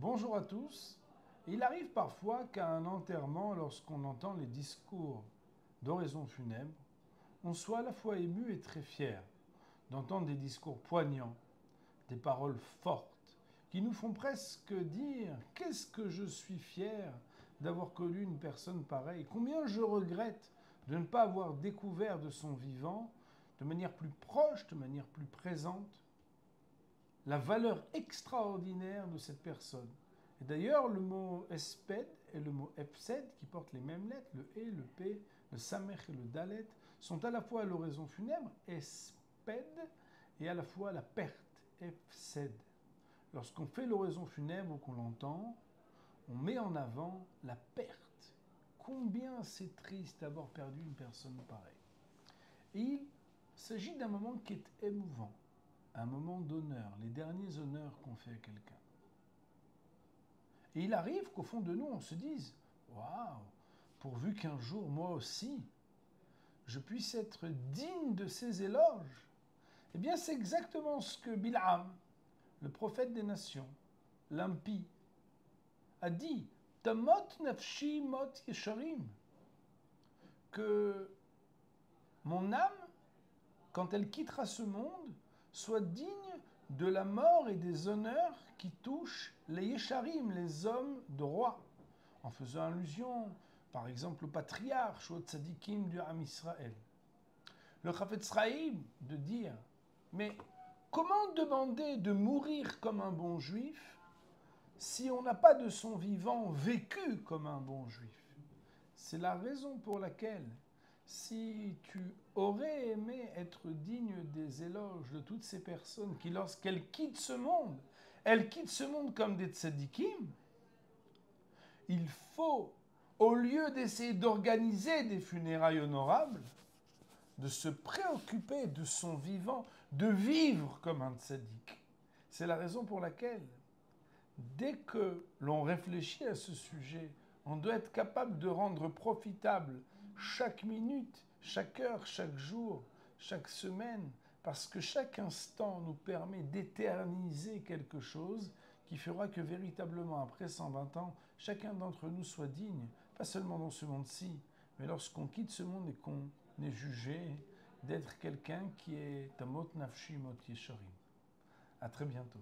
Bonjour à tous. Il arrive parfois qu'à un enterrement, lorsqu'on entend les discours d'oraison funèbre, on soit à la fois ému et très fier d'entendre des discours poignants, des paroles fortes, qui nous font presque dire « Qu'est-ce que je suis fier d'avoir connu une personne pareille, combien je regrette de ne pas avoir découvert de son vivant, de manière plus proche, de manière plus présente, la valeur extraordinaire de cette personne. » Et d'ailleurs, le mot esped et le mot epsed, qui portent les mêmes lettres, le e, le p, le samech et le dalet, sont à la fois l'oraison funèbre, esped, et à la fois la perte, epsed. Lorsqu'on fait l'oraison funèbre ou qu'on l'entend, on met en avant la perte. Combien c'est triste d'avoir perdu une personne pareille. Et il s'agit d'un moment qui est émouvant, un moment d'honneur, les derniers honneurs qu'on fait à quelqu'un. Et il arrive qu'au fond de nous, on se dise « Waouh, pourvu qu'un jour, moi aussi, je puisse être digne de ces éloges !» Eh bien, c'est exactement ce que Bil'am, le prophète des nations, l'impie, a dit « Tamot nafshi mot yesharim » que mon âme, quand elle quittera ce monde, soit digne de la mort et des honneurs qui touchent les Yesharim, les hommes de roi, en faisant allusion, par exemple, au patriarche ou au tzadikim du Ham Israël. Le Chafetz Chaim de dire, mais comment demander de mourir comme un bon juif si on n'a pas de son vivant vécu comme un bon juif? C'est la raison pour laquelle, si tu aurais aimé être digne des éloges de toutes ces personnes qui, lorsqu'elles quittent ce monde, elles quittent ce monde comme des tzadikim, il faut, au lieu d'essayer d'organiser des funérailles honorables, de se préoccuper de son vivant, de vivre comme un tzadik. C'est la raison pour laquelle, dès que l'on réfléchit à ce sujet, on doit être capable de rendre profitable chaque minute, chaque heure, chaque jour, chaque semaine, parce que chaque instant nous permet d'éterniser quelque chose qui fera que véritablement, après 120 ans, chacun d'entre nous soit digne, pas seulement dans ce monde-ci, mais lorsqu'on quitte ce monde et qu'on est jugé, d'être quelqu'un qui est tamot nafshi mot yesharim. À très bientôt.